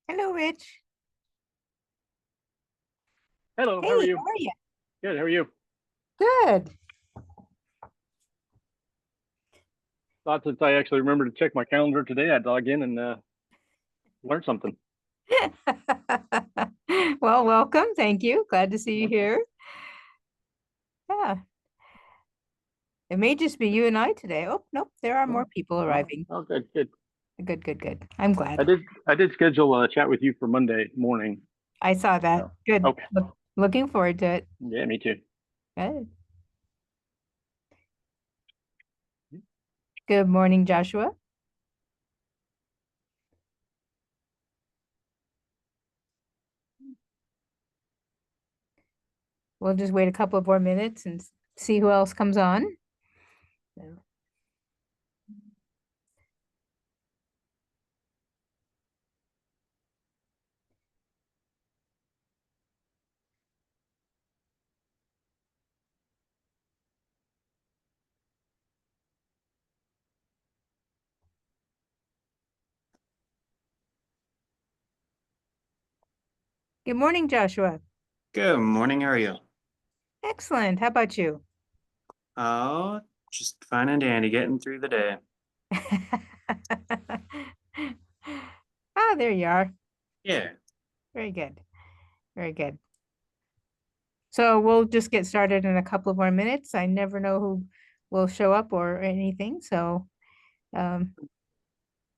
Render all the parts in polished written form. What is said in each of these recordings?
Hello, Rich. Hello, Hey, how are how you? are you? Good, how are you? Good. Thought since I actually remembered to check my calendar today, I'd log in and learn something. Well, welcome. Thank you. Glad to see you here. Yeah, it may just be you and I today. Oh, nope, there are more Oh, people oh, arriving. oh, good, good. Good, good, good. I'm I glad. did I did schedule a chat with you for Monday morning. I saw that. So Good. okay. Looking forward to it. Yeah, me too. Good. Good morning, Joshua. We'll just wait a couple of more minutes and see who else comes on. So, good morning, Joshua. Good morning, how are you? Excellent. How about you? Oh, just fine and dandy, getting through the day. Ah, there you are. Yeah. Very good. Very good. So we'll just get started in a couple of more minutes. I never know who will show up or anything. So um,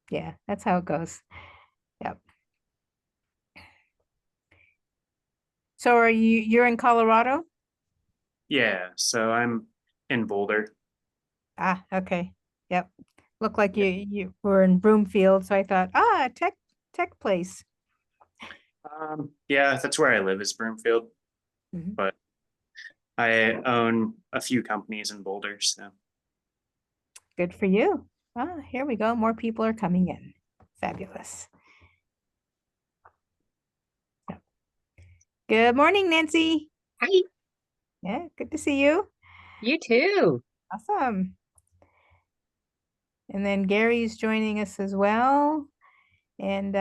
yeah, that's how it goes. Yep. So you're in Colorado? Yeah, so I'm in Boulder. Ah, okay. Yep. Look like Yeah. you were in Broomfield, so I thought, tech place. Yeah, that's where I live is Broomfield, Mhm. but I own a few companies in Boulder, so Good for you. Ah, here we go. More people are coming in. Fabulous. Yep. Good morning, Nancy. Hi, Yeah, good to see you. you too. Awesome. And then Gary's joining us as well. And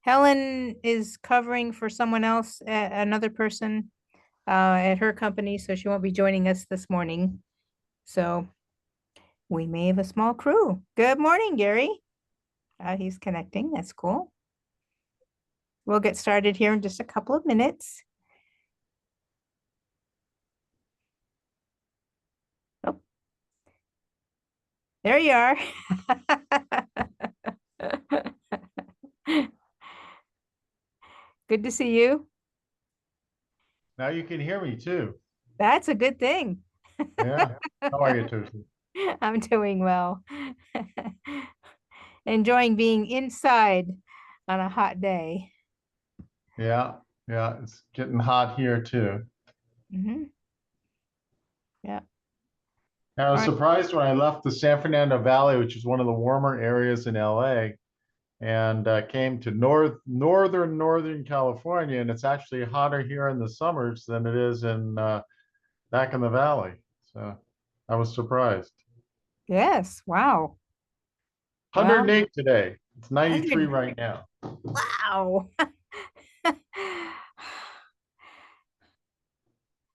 Helen is covering for someone else, another person at her company, so she won't be joining us this morning. So we may have a small crew. Good morning, Gary. He's connecting. That's cool. We'll get started here in just a couple of minutes. Oh, there you are. Good to see you. Now you can hear me too. That's a good thing. Yeah. How are you, Terza? I'm doing well. Enjoying being inside on a hot day. Yeah. Yeah. It's getting hot here too. Mhm. Yeah. I All was right. surprised when I left the San Fernando Valley, which is one of the warmer areas in LA, and came to northern California, and it's actually hotter here in the summers than it is in back in the valley. So I was surprised. Yes. Wow. Well, 108 today. It's 93 100. right now. Wow.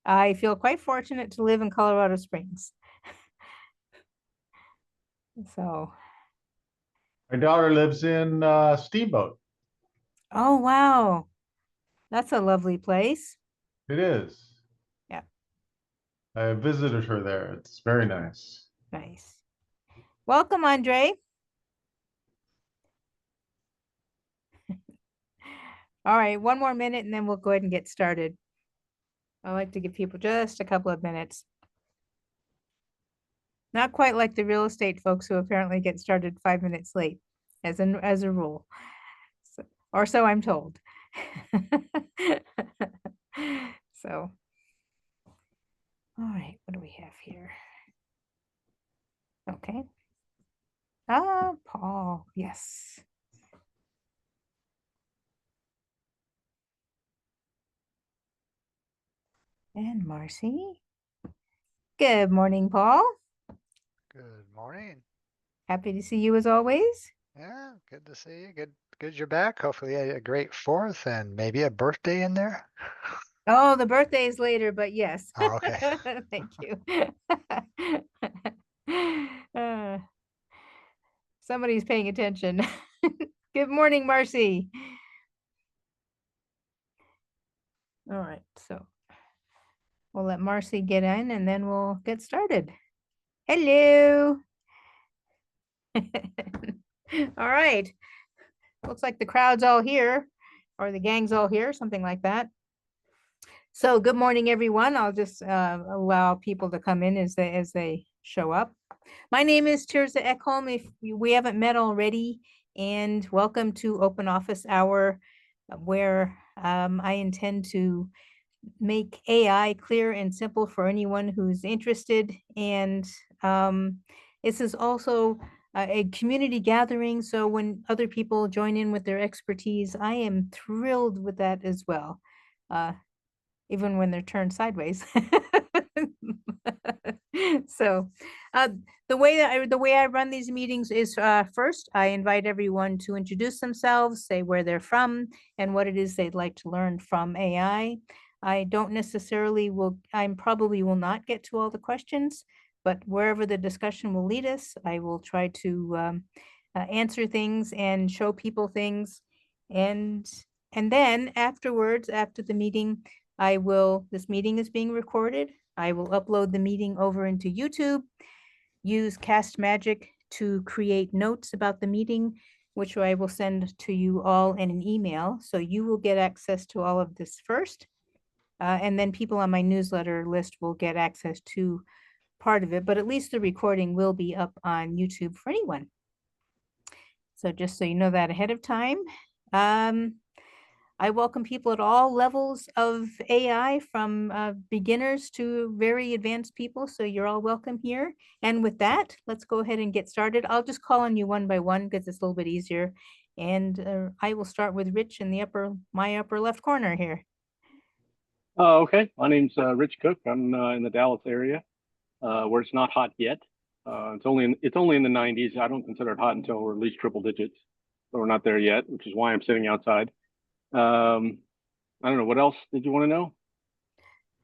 I feel quite fortunate to live in Colorado Springs. So, My daughter lives in Steamboat. oh, wow. That's a lovely place. It is. Yeah. I visited her there. It's very nice. Nice. Welcome, Andre. All right. One more minute and then we'll go ahead and get started. I like to give people just a couple of minutes. Not quite like the real estate folks who apparently get started 5 minutes late, as a rule, or so I'm told. So, all right, what do we have here? Okay. Ah, Paul, yes. And Marcy. Good morning, Paul. Good morning. Happy to see you as always. Yeah, good to see you. Good you're back. Hopefully a great fourth and maybe a birthday in there. Oh, the birthday is later, but yes. Oh, okay. Thank you. Uh, somebody's paying attention. Good morning, Marcy. All right, so we'll let Marcy get in and then we'll get started. Hello. All right. Looks like the crowd's all here, or the gang's all here, something like that. So good morning, everyone. I'll just allow people to come in as they show up. My name is Terza Ekholm, if we haven't met already, and welcome to Open Office Hour, where I intend to make AI clear and simple for anyone who's interested. And this is also a community gathering, so when other people join in with their expertise, I am thrilled with that as well. Even when they're turned sideways. So the way I run these meetings is first, I invite everyone to introduce themselves, say where they're from, and what it is they'd like to learn from AI. I don't necessarily I probably will not get to all the questions, but wherever the discussion will lead us, I will try to answer things and show people things. And then afterwards, after the meeting, this meeting is being recorded. I will upload the meeting over into YouTube, use Cast Magic to create notes about the meeting, which I will send to you all in an email. So you will get access to all of this first. And then people on my newsletter list will get access to part of it, but at least the recording will be up on YouTube for anyone. So just so you know that ahead of time. I welcome people at all levels of AI, from beginners to very advanced people. So you're all welcome here. And with that, let's go ahead and get started. I'll just call on you one by one because it's a little bit easier. And I will start with Rich in my upper left corner here. Okay, my name's Rich Cook. I'm in the Dallas area, where it's not hot yet. It's only in the 90s. I don't consider it hot until we're at least triple digits. So we're not there yet, which is why I'm sitting outside. I don't know. What else did you want to know?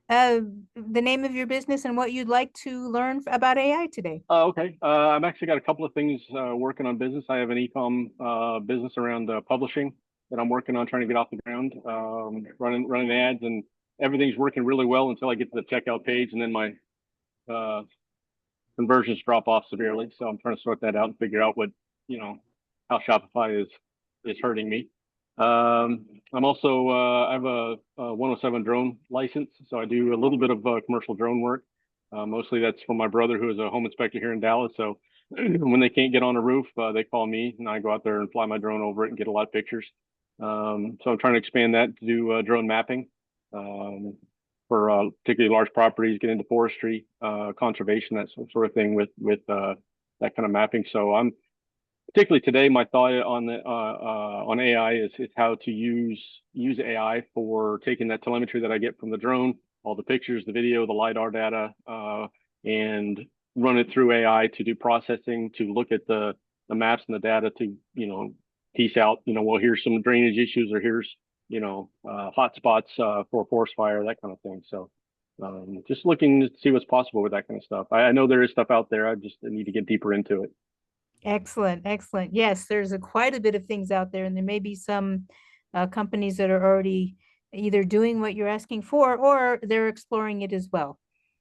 The name of your business and what you'd like to learn about AI today. Okay. I've actually got a couple of things working on business. I have an Ekholm business around publishing that I'm working on trying to get off the ground, running ads, and everything's working really well until I get to the checkout page, and then my conversions drop off severely. So I'm trying to sort that out and figure out how Shopify is hurting me. I'm also I have a 107 drone license, so I do a little bit of commercial drone work. Mostly that's for my brother, who is a home inspector here in Dallas. So when they can't get on a roof, they call me, and I go out there and fly my drone over it and get a lot of pictures. So I'm trying to expand that to do drone mapping for particularly large properties, get into forestry, conservation, that sort of thing with that kind of mapping. So I'm particularly today, my thought on AI is how to use AI for taking that telemetry that I get from the drone, all the pictures, the video, the LiDAR data, and run it through AI to do processing, to look at the maps and the data to piece out well, here's some drainage issues, or here's hot spots for a forest fire, that kind of thing. So just looking to see what's possible with that kind of stuff. I know there is stuff out there. I just need to get deeper into it. Excellent, excellent. Yes, there's quite a bit of things out there, and there may be some companies that are already either doing what you're asking for, or they're exploring it as well.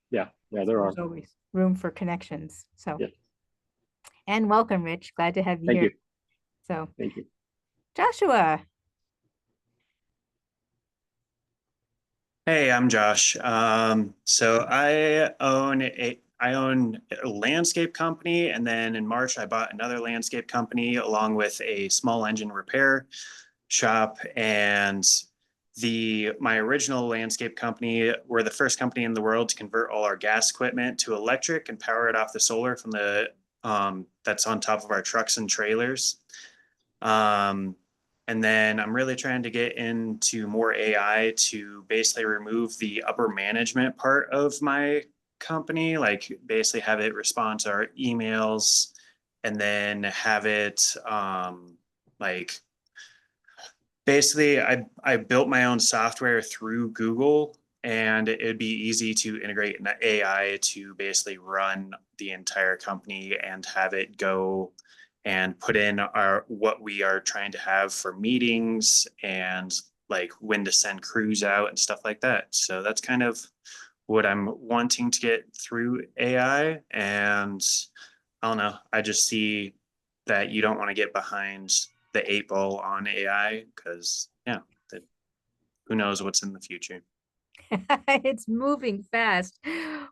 Yeah, there are. There's always room for connections. So, yes. And welcome, Rich. Glad to have you Thank here. you. So, Thank you. Joshua. Hey, I'm Josh. So I own a landscape company, and then in March I bought another landscape company along with a small engine repair shop. And my original landscape company, we're the first company in the world to convert all our gas equipment to electric and power it off the solar from the that's on top of our trucks and trailers. And then I'm really trying to get into more AI to basically remove the upper management part of my company, like basically have it respond to our emails and then have it like basically I built my own software through Google, and it'd be easy to integrate an AI to basically run the entire company and have it go and put in what we are trying to have for meetings and like when to send crews out and stuff like that. So that's kind of what I'm wanting to get through AI. And I don't know, I just see that you don't want to get behind the 8 ball on AI because who knows what's in the future. It's moving fast.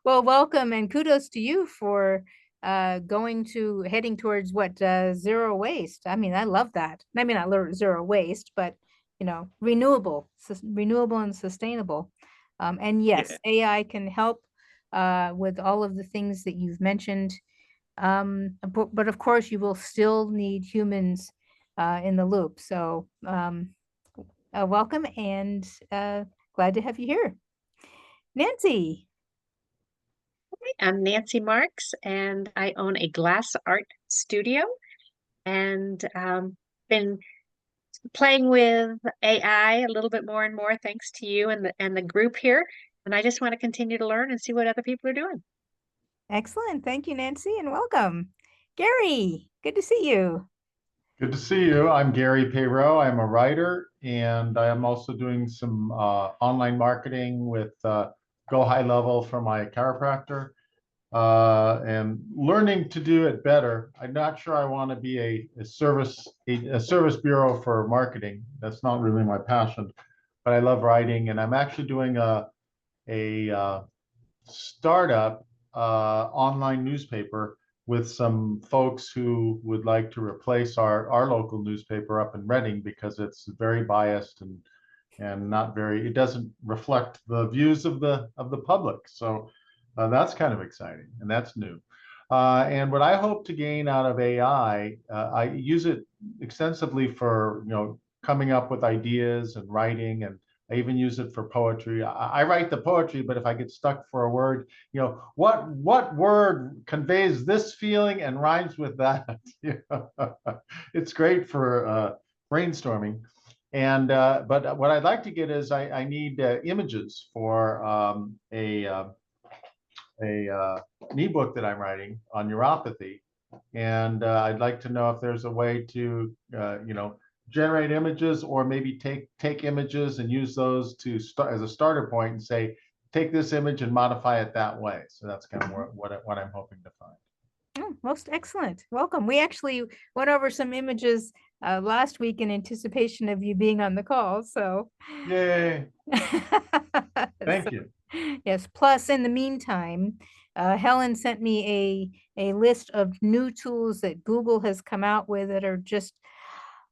Well, welcome and kudos to you for heading towards what zero waste. I mean, I love that. I mean, not zero waste, but renewable and sustainable. And yes, AI can help with all of the things that you've mentioned. But of course, you will still need humans in the loop. So welcome and glad to have you here. Nancy. I'm Nancy Marks, and I own a glass art studio, and been playing with AI a little bit more and more thanks to you and the group here. And I just want to continue to learn and see what other people are doing. Excellent. Thank you, Nancy, and welcome. Gary, good to see you. Good to see you. I'm Gary Peyreau. I'm a writer, and I am also doing some online marketing with Go High Level for my chiropractor, and learning to do it better. I'm not sure I want to be a service bureau for marketing. That's not really my passion, but I love writing, and I'm actually doing a startup online newspaper with some folks who would like to replace our local newspaper up in Reading because it's very biased and not very, it doesn't reflect the views of the public. So that's kind of exciting, and that's new. And what I hope to gain out of AI, I use it extensively for coming up with ideas and writing, and I even use it for poetry. I write the poetry, but if I get stuck for a word, what word conveys this feeling and rhymes with that? It's great for brainstorming. And but what I'd like to get is I need images for an ebook that I'm writing on neuropathy, and I'd like to know if there's a way to generate images, or maybe take images and use those to start as a starter point and say, take this image and modify it that way. So that's kind of what I'm hoping to find. Oh, most excellent. Welcome. We actually went over some images last week in anticipation of you being on the call. So yay. Thank you. Yes. Plus, in the meantime, Helen sent me a list of new tools that Google has come out with that are just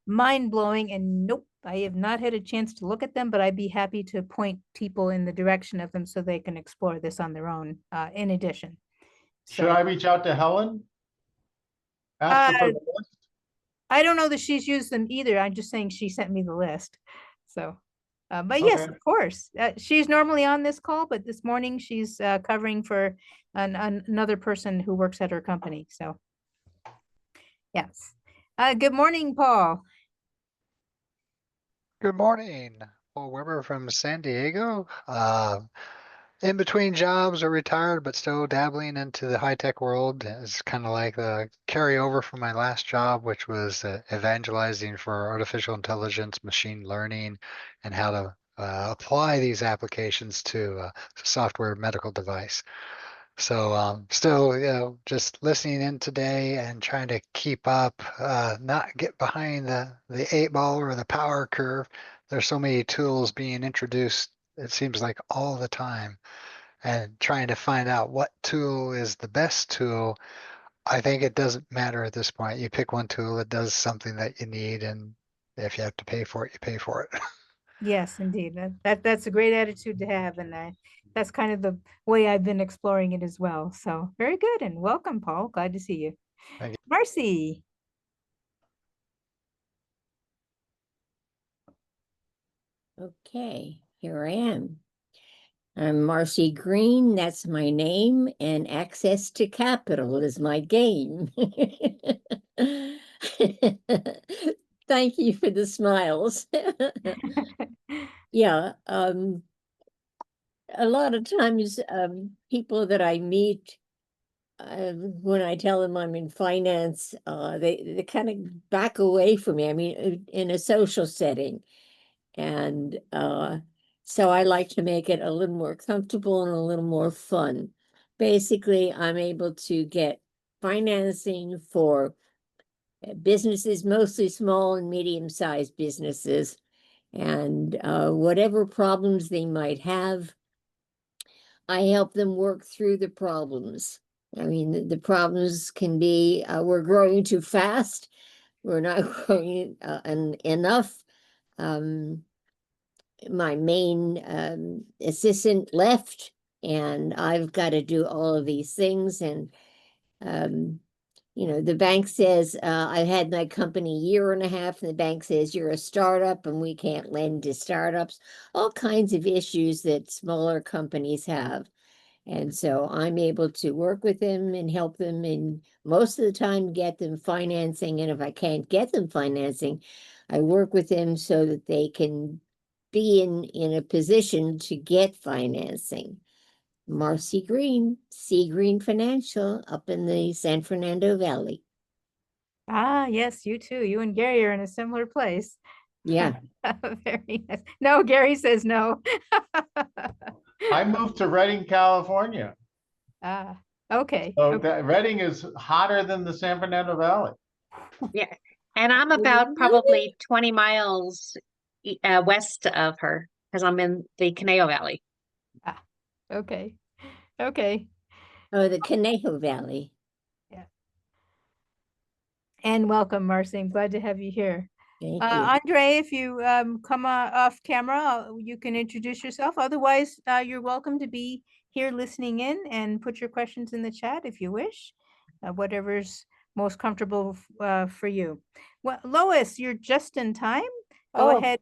mind-blowing. And nope, I have not had a chance to look at them, but I'd be happy to point people in the direction of them so they can explore this on their own in addition. Should I reach out to Helen? Ask her for the list? I don't know that she's used them either. I'm just saying she sent me the list. So, but Okay. yes, of course. She's normally on this call, but this morning she's covering for another person who works at her company. So, yes. Good morning, Paul. Good morning. Paul Weber from San Diego. In between jobs or retired, but still dabbling into the high-tech world. It's kind of like the carryover from my last job, which was evangelizing for artificial intelligence, machine learning, and how to apply these applications to a software medical device. So still, just listening in today and trying to keep up, not get behind the 8 ball or the power curve. There's so many tools being introduced, it seems like all the time, and trying to find out what tool is the best tool. I think it doesn't matter at this point. You pick one tool that does something that you need, and if you have to pay for it, you pay for it. Yes, indeed. That's a great attitude to have, and that's kind of the way I've been exploring it as well. So very good, and welcome, Paul. Glad to see you. Thank you. Marcy. Okay, here I am. I'm Marcy Green, that's my name, and access to capital is my game. Thank you for the smiles. Yeah, a lot of times people that I meet, when I tell them I'm in finance, they kind of back away from me. I mean, in a social setting. And so I like to make it a little more comfortable and a little more fun. Basically, I'm able to get financing for businesses, mostly small and medium-sized businesses, and whatever problems they might have, I help them work through the problems. I mean, the problems can be we're growing too fast, we're not growing enough. My main assistant left, and I've got to do all of these things. And you know, the bank says I've had my company a year and a half, and the bank says you're a startup and we can't lend to startups. All kinds of issues that smaller companies have. And so I'm able to work with them and help them, and most of the time get them financing. And if I can't get them financing, I work with them so that they can be in a position to get financing. Marcy Green, Sea Green Financial, up in the San Fernando Valley. Ah, yes, you too. You and Gary are in a similar place. Yeah. Very nice. No, Gary says no. I moved to Redding, California. Ah, okay. So Okay. that Redding is hotter than the San Fernando Valley. Yeah. And I'm about probably 20 miles west of her because I'm in the Conejo Valley. Ah, okay. Okay. Oh, the Conejo Valley. Yeah. And welcome, Marcy. I'm glad to have you here. Thank you. Andre, if you come off camera, you can introduce yourself. Otherwise, you're welcome to be here listening in and put your questions in the chat if you wish, whatever's most comfortable for you. Well, Lois, you're just in time. Go Oh, ahead,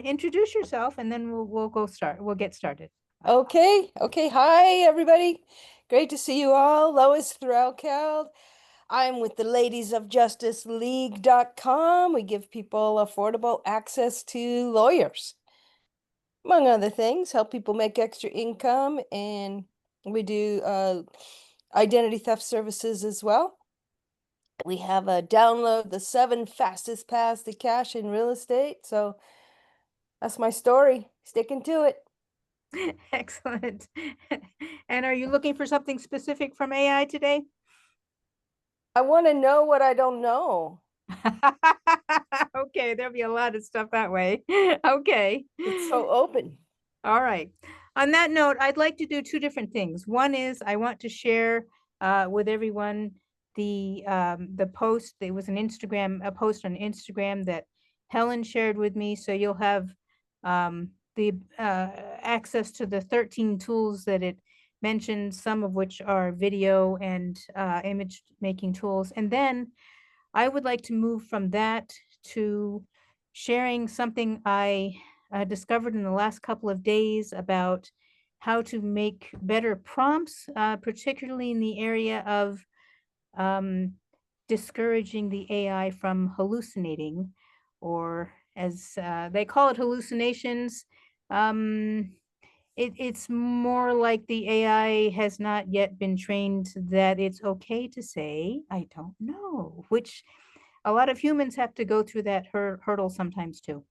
introduce yourself, and then we'll We'll get started. okay. Okay. Hi, everybody. Great to see you all. Lois Threlkeld. I'm with the Ladies of Justice League.com. We give people affordable access to lawyers, among other things, help people make extra income, and we do identity theft services as well. We have a download the 7 fastest paths to cash in real estate. So that's my story. Sticking to it. Excellent. And are you looking for something specific from AI today? I want to know what I don't know. Okay, there'll be a lot of stuff that way. Okay. It's so open. All right. On that note, I'd like to do two different things. One is I want to share with everyone the post. There was a post on Instagram that Helen shared with me. So you'll have the access to the 13 tools that it mentioned, some of which are video and image making tools. And then I would like to move from that to sharing something I discovered in the last couple of days about how to make better prompts, particularly in the area of discouraging the AI from hallucinating, or as they call it, hallucinations. It's more like the AI has not yet been trained that it's okay to say, I don't know, which a lot of humans have to go through that hurdle sometimes too.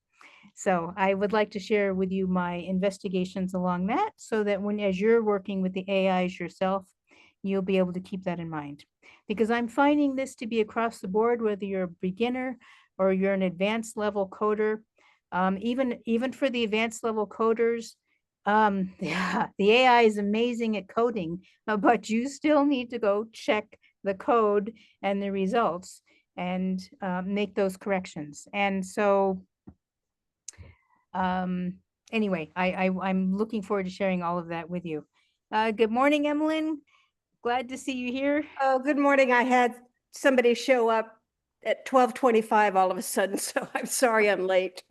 So I would like to share with you my investigations along that so that as you're working with the AIs yourself, you'll be able to keep that in mind. Because I'm finding this to be across the board, whether you're a beginner or you're an advanced level coder, even for the advanced level coders, yeah, the AI is amazing at coding, but you still need to go check the code and the results and make those corrections. And so anyway, I'm looking forward to sharing all of that with you. Good morning, Emmeline. Glad to see you here. Oh, good morning. I had somebody show up at 12:25 all of a sudden, so I'm sorry I'm late.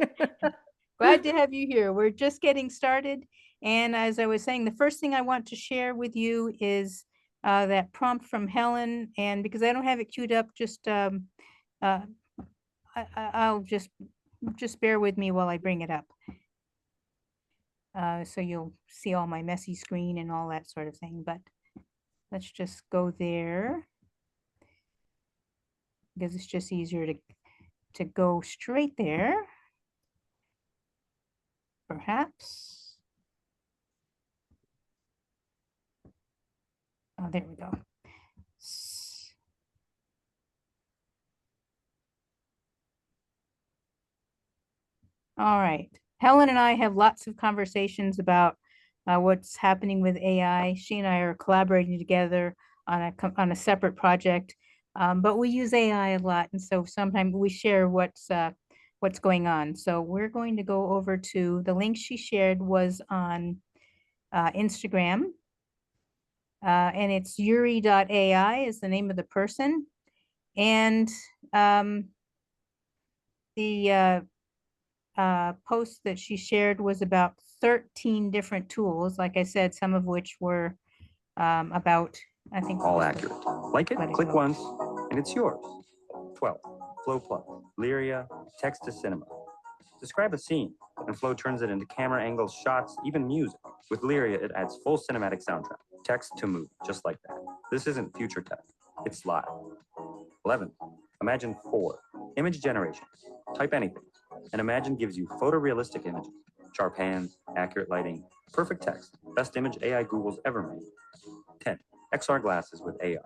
Glad to have you here. We're just getting started. And as I was saying, the first thing I want to share with you is that prompt from Helen. And because I don't have it queued up, just I'll just bear with me while I bring it up. So you'll see all my messy screen and all that sort of thing, but let's just go there because it's just easier to go straight there. Perhaps. Oh, there we go. All right. Helen and I have lots of conversations about what's happening with AI. She and I are collaborating together on a separate project, but we use AI a lot, and so sometimes we share what's going on. So we're going to go over to the link she shared was on Instagram, and it's Yuri.ai is the name of the person, and the post that she shared was about 13 different tools, like I said, some of which were about, I think. All accurate. Like it, Let it click go. once, and it's yours. 12. Flow Plus, Lyria, text to cinema. Describe a scene, and Flow turns it into camera angles, shots, even music. With Lyria, it adds full cinematic soundtrack. Text to movie, just like that. This isn't future tech, it's live. 11. Imagine 4. Image generation. Type anything, and Imagine gives you photorealistic images. Sharp hands, accurate lighting, perfect text. Best image AI Google's ever made. 10. XR glasses with AI.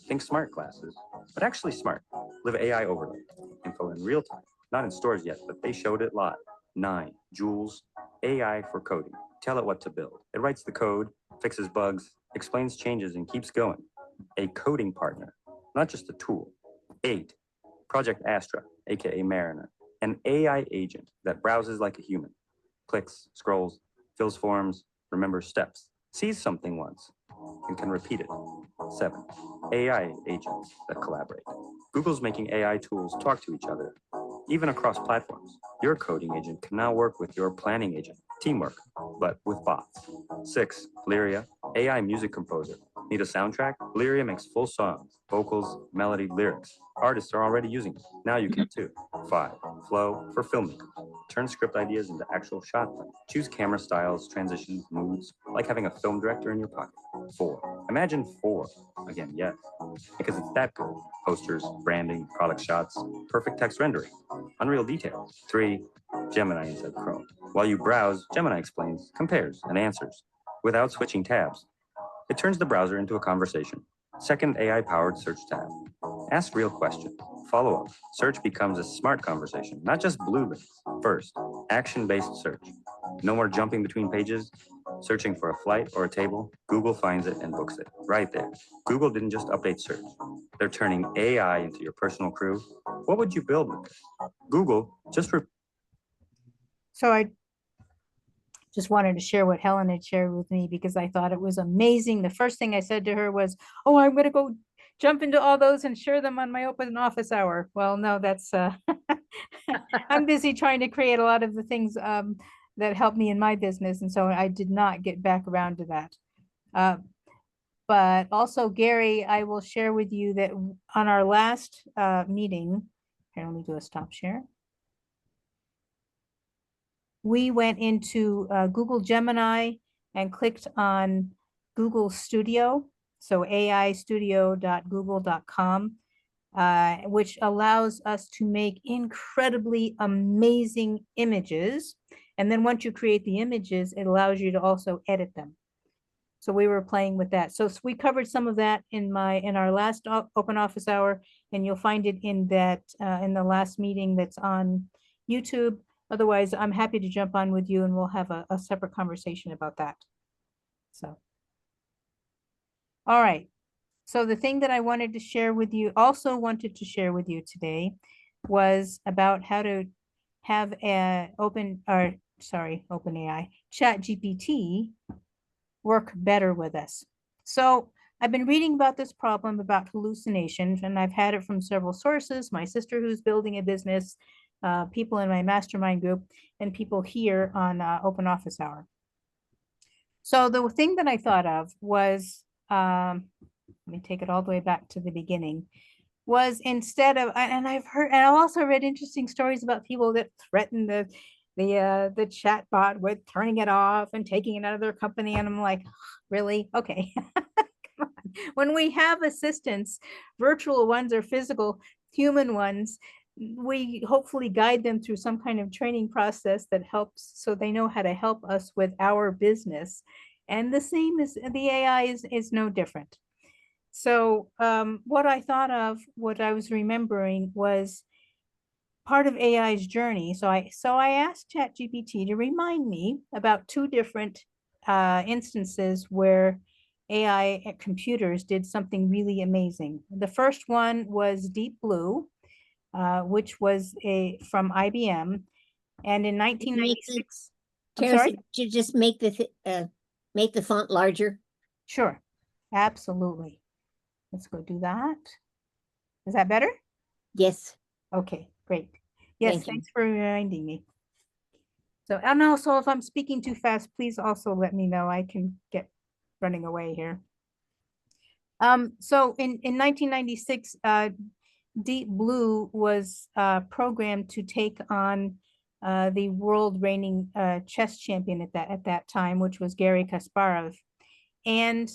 Think smart glasses, but actually smart. Live AI overlay. Info in real time. Not in stores yet, but they showed it live. 9. Jules, AI for coding. Tell it what to build. It writes the code, fixes bugs, explains changes, and keeps going. A coding partner, not just a tool. 8. Project Astra, aka Mariner. An AI agent that browses like a human. Clicks, scrolls, fills forms, remembers steps. Sees something once and can repeat it. 7. AI agents that collaborate. Google's making AI tools talk to each other, even across platforms. Your coding agent can now work with your planning agent. Teamwork, but with bots. 6. Lyria, AI music composer. Need a soundtrack? Lyria makes full songs, vocals, melody, lyrics. Artists are already using it. Now you can too. 5. Flow for filmmakers. Turn script ideas into actual shot plans. Choose camera styles, transitions, moods, like having a film director in your pocket. 4. Imagine 4. Again, yes, because it's that good. Posters, branding, product shots, perfect text rendering, Unreal details. 3. Gemini inside Chrome. While you browse, Gemini explains, compares, and answers without switching tabs. It turns the browser into a conversation. Second AI-powered search tab. Ask real questions. Follow up. Search becomes a smart conversation, not just blue links. First, action-based search. No more jumping between pages. Searching for a flight or a table, Google finds it and books it right there. Google didn't just update search. They're turning AI into your personal crew. What would you build with this? Google just So I just wanted to share what Helen had shared with me because I thought it was amazing. The first thing I said to her was, oh, I'm going to go jump into all those and share them on my open office hour. Well, no, that's, I'm busy trying to create a lot of the things that help me in my business. And so I did not get back around to that. But also, Gary, I will share with you that on our last meeting, here, let me do a stop share. We went into Google Gemini and clicked on Google Studio, so aistudio.google.com, which allows us to make incredibly amazing images. And then once you create the images, it allows you to also edit them. So we were playing with that. So we covered some of that in our last open office hour, and you'll find it in that in the last meeting that's on YouTube. Otherwise, I'm happy to jump on with you and we'll have a separate conversation about that. So, all right. So the thing that I wanted to share with you, also wanted to share with you today, was about how to have OpenAI, ChatGPT work better with us. So I've been reading about this problem about hallucinations, and I've had it from several sources. My sister who's building a business, people in my mastermind group, and people here on Open Office Hour. So the thing that I thought of was, let me take it all the way back to the beginning, was instead of, and I've heard, and I've also read interesting stories about people that threaten the chat bot with turning it off and taking it out of their company. And I'm like, really? Okay. Come on. When we have assistants, virtual ones or physical human ones, we hopefully guide them through some kind of training process that helps so they know how to help us with our business. And the same is the AI is no different. So what I thought of, what I was remembering was part of AI's journey. So I asked ChatGPT to remind me about two different instances where AI computers did something really amazing. The first one was Deep Blue, which was from IBM, and in 1996. I'm Terza, sorry? could you just make the font larger? Sure, absolutely. Let's go do that. Is that better? Yes. Okay, great. Yes, Thank you. thanks for reminding me. So, and also if I'm speaking too fast, please also let me know. I can get running away here. So in 1996, Deep Blue was programmed to take on the world reigning chess champion at that time, which was Garry Kasparov. And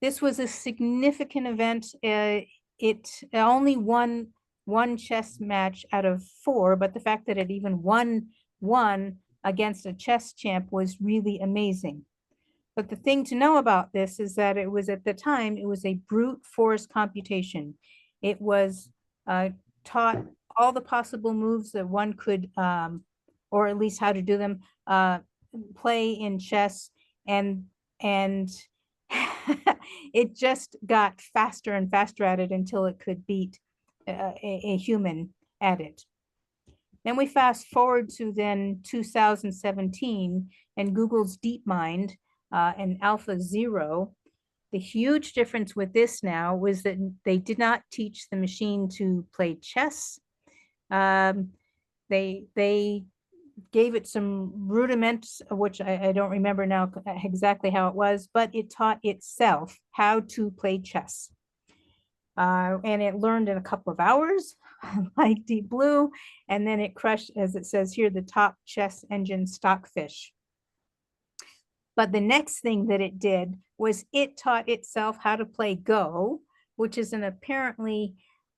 this was a significant event. It only won one chess match out of 4, but the fact that it even won one against a chess champ was really amazing. But the thing to know about this is that it was at the time, it was a brute force computation. It was taught all the possible moves that one could, or at least how to do them, play in chess, and it just got faster and faster at it until it could beat a human at it. Then we fast forward to then 2017 and Google's DeepMind and AlphaZero. The huge difference with this now was that they did not teach the machine to play chess. They gave it some rudiments, which I don't remember now exactly how it was, but it taught itself how to play chess. And it learned in a couple of hours, like Deep Blue, and then it crushed, as it says here, the top chess engine Stockfish. But the next thing that it did was it taught itself how to play Go, which is an apparently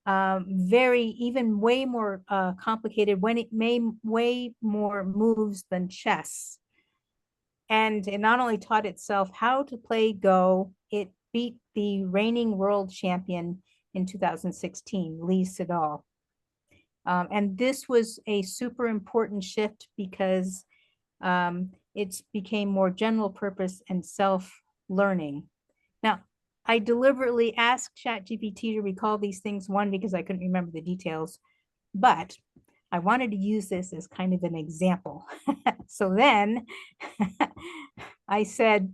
way more complicated, when it made way more moves than chess. And it not only taught itself how to play Go, it beat the reigning world champion in 2016, Lee Sedol. And this was a super important shift because it became more general purpose and self-learning. Now, I deliberately asked ChatGPT to recall these things, one, because I couldn't remember the details, but I wanted to use this as kind of an example. So then I said,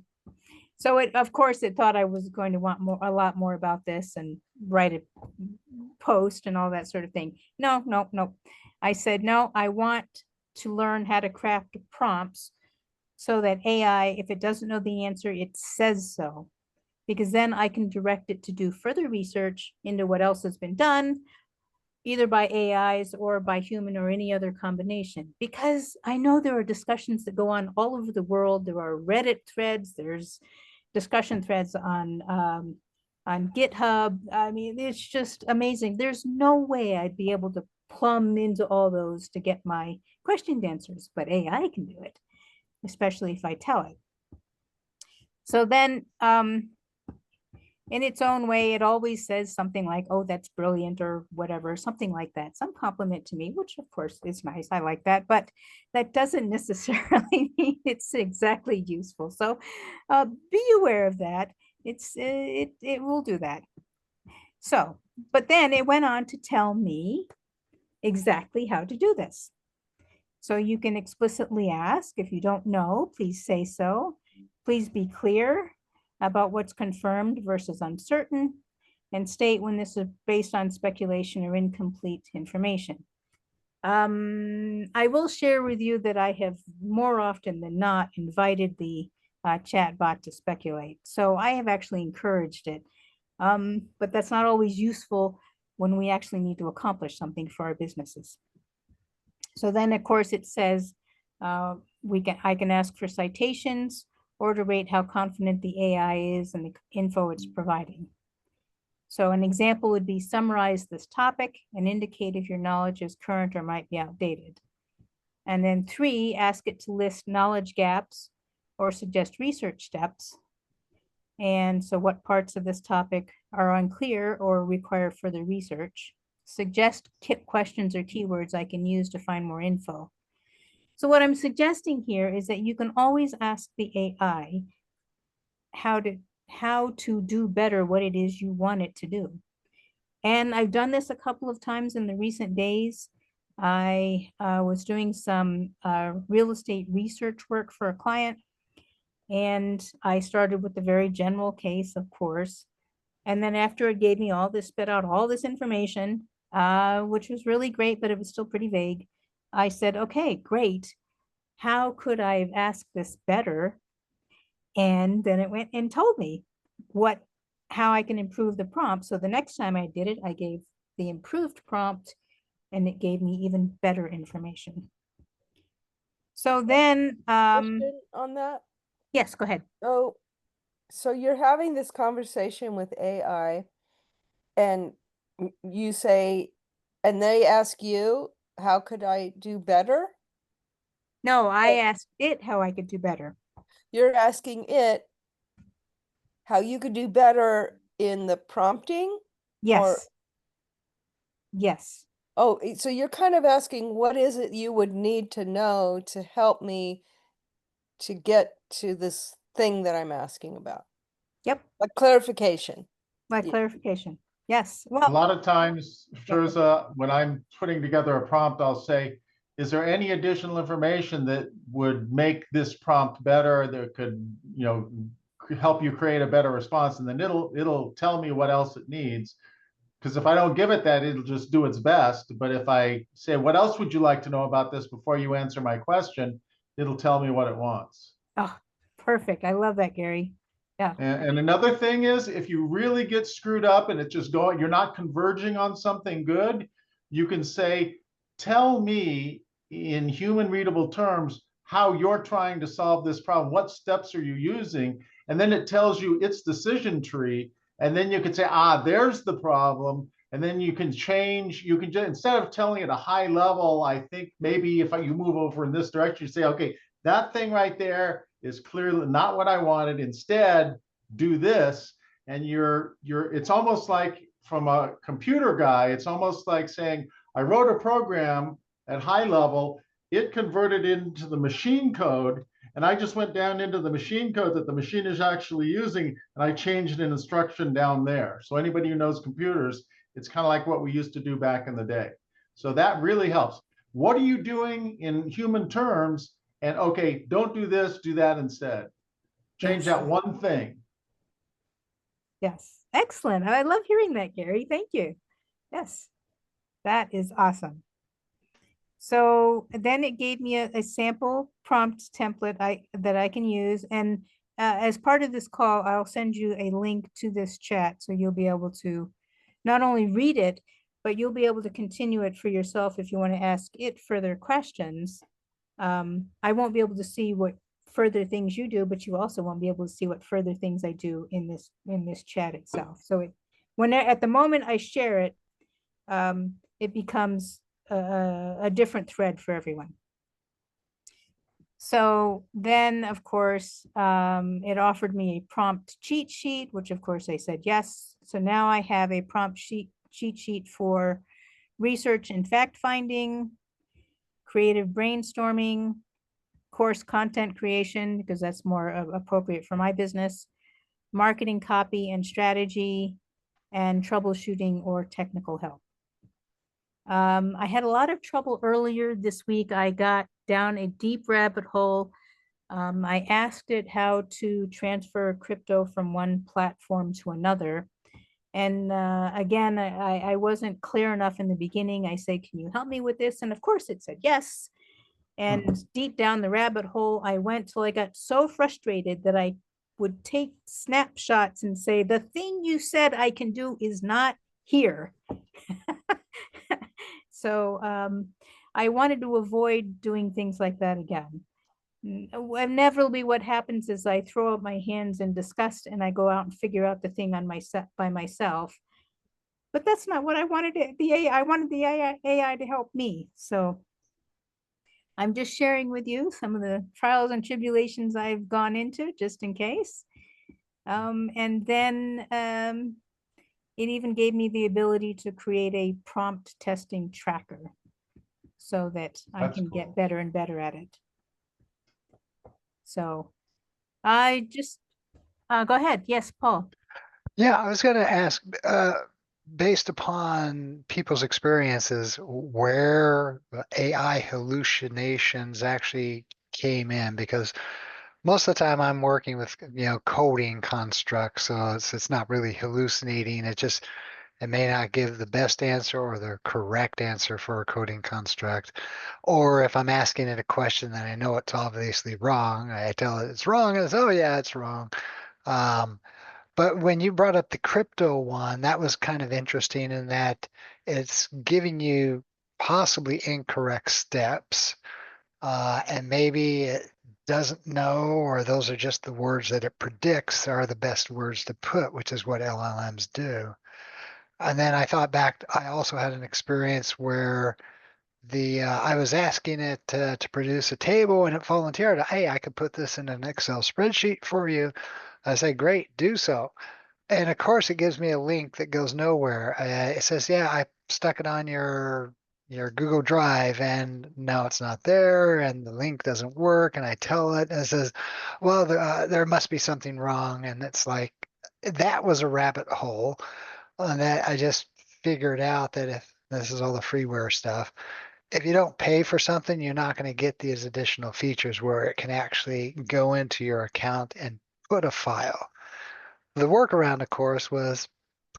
so of course it thought I was going to want a lot more about this and write a post and all that sort of thing. No. I said, no, I want to learn how to craft prompts so that AI, if it doesn't know the answer, it says so, because then I can direct it to do further research into what else has been done, either by AIs or by human or any other combination. Because I know there are discussions that go on all over the world. There are Reddit threads, there's discussion threads on GitHub. I mean, it's just amazing. There's no way I'd be able to plumb into all those to get my questioned answers, but AI can do it, especially if I tell it. So then, in its own way, it always says something like, oh, that's brilliant, or whatever, something like that, some compliment to me, which of course is nice. I like that, but that doesn't necessarily mean it's exactly useful. So be aware of that. It will do that. So, but then it went on to tell me exactly how to do this. So you can explicitly ask, if you don't know, please say so. Please be clear about what's confirmed versus uncertain, and state when this is based on speculation or incomplete information. I will share with you that I have more often than not invited the chat bot to speculate. So I have actually encouraged it. But that's not always useful when we actually need to accomplish something for our businesses. So then, of course, it says I can ask for citations or to rate how confident the AI is and the info it's providing. So an example would be summarize this topic and indicate if your knowledge is current or might be outdated. And then 3, ask it to list knowledge gaps or suggest research steps. And so what parts of this topic are unclear or require further research? Suggest questions or keywords I can use to find more info. So what I'm suggesting here is that you can always ask the AI how to do better what it is you want it to do. And I've done this a couple of times in the recent days. I was doing some real estate research work for a client, and I started with the very general case, of course. And then after it gave me all this, spit out all this information, which was really great, but it was still pretty vague. I said, okay, great. How could I have asked this better? And then it went and told me how I can improve the prompt. So the next time I did it, I gave the improved prompt and it gave me even better information. So then, Question on that. yes, go ahead. Oh, so you're having this conversation with AI and you say, and they ask you, how could I do better? No, I asked it how I could do better. You're asking it how you could do better in the prompting? Yes. Yes. Oh, so you're kind of asking, what is it you would need to know to help me to get to this thing that I'm asking about? Yep. Like clarification. My clarification. Yes. A Well, lot of times, Terza, when I'm putting together a prompt, I'll say, is there any additional information that would make this prompt better that could, help you create a better response? And then it'll tell me what else it needs. Because if I don't give it that, it'll just do its best. But if I say, what else would you like to know about this before you answer my question, it'll tell me what it wants. oh, perfect. I love that, Gary. Yeah. And another thing is, if you really get screwed up and it's just going, you're not converging on something good, you can say, tell me in human readable terms how you're trying to solve this problem. What steps are you using? And then it tells you its decision tree. And then you can say, there's the problem. And then you can change, you can just, instead of telling it a high level, I think maybe if you move over in this direction, you say, okay, that thing right there is clearly not what I wanted. Instead, do this. And it's almost like, from a computer guy, it's almost like saying, I wrote a program at high level, it converted into the machine code, and I just went down into the machine code that the machine is actually using, and I changed an instruction down there. So anybody who knows computers, it's kind of like what we used to do back in the day. So that really helps. What are you doing in human terms? And okay, don't do this, do that instead. Change that one thing. Yes. Excellent. I love hearing that, Gary. Thank you. Yes. That is awesome. So then it gave me a sample prompt template that I can use. And as part of this call, I'll send you a link to this chat. So you'll be able to not only read it, but you'll be able to continue it for yourself if you want to ask it further questions. I won't be able to see what further things you do, but you also won't be able to see what further things I do in this chat itself. So at the moment I share it, it becomes a different thread for everyone. So then, of course, it offered me a prompt cheat sheet, which of course I said yes. So now I have a prompt cheat sheet for research and fact finding, creative brainstorming, course content creation, because that's more appropriate for my business, marketing copy and strategy, and troubleshooting or technical help. I had a lot of trouble earlier this week. I got down a deep rabbit hole. I asked it how to transfer crypto from one platform to another. And again, I wasn't clear enough in the beginning. I said, can you help me with this? And of course it said yes. And deep down the rabbit hole I went till I got so frustrated that I would take snapshots and say, the thing you said I can do is not here. So I wanted to avoid doing things like that again. Inevitably what happens is I throw up my hands in disgust and I go out and figure out the thing on by myself. But that's not what I wanted. I wanted the AI to help me. So I'm just sharing with you some of the trials and tribulations I've gone into just in case. And then it even gave me the ability to create a prompt testing tracker so that I That's can cool. get better and better at it. So I just, go ahead. Yes, Paul. Yeah, I was going to ask, based upon people's experiences, where the AI hallucinations actually came in, because most of the time I'm working with, coding constructs, so it's not really hallucinating. It may not give the best answer or the correct answer for a coding construct. Or if I'm asking it a question that I know it's obviously wrong, I tell it it's wrong, and it's, oh yeah, it's wrong. But when you brought up the crypto one, that was kind of interesting in that it's giving you possibly incorrect steps, and maybe it doesn't know, or those are just the words that it predicts are the best words to put, which is what LLMs do. And then I thought back, I also had an experience where I was asking it to produce a table, and it volunteered, hey, I could put this in an Excel spreadsheet for you. I say, great, do so. And of course, it gives me a link that goes nowhere. It says, yeah, I stuck it on your Google Drive, and no, it's not there, and the link doesn't work. And I tell it, and it says, well, there must be something wrong. And it's like, that was a rabbit hole. And that I just figured out that if this is all the freeware stuff, if you don't pay for something, you're not going to get these additional features where it can actually go into your account and put a file. The workaround, of course, was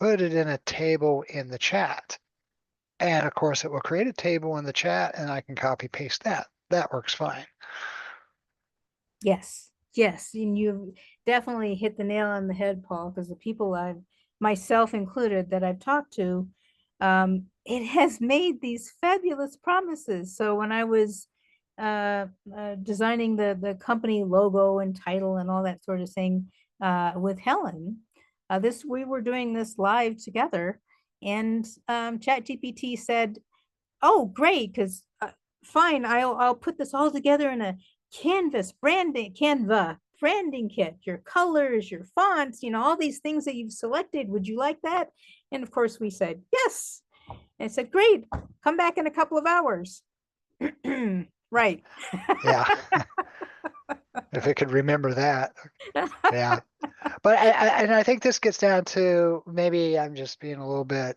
put it in a table in the chat. And of course, it will create a table in the chat, and I can copy paste that. That works fine. Yes, yes, and you definitely hit the nail on the head, Paul, because the people myself included, that I've talked to, it has made these fabulous promises. So when I was designing the company logo and title and all that sort of thing with Helen, we were doing this live together, and ChatGPT said, "Oh, great, because fine, I'll put this all together in a Canva branding kit, your colors, your fonts, all these things that you've selected. Would you like that?" And of course we said, yes. And it said, great, come back in a couple of hours. Right. Yeah. If it could remember that. Yeah. But I think this gets down to, maybe I'm just being a little bit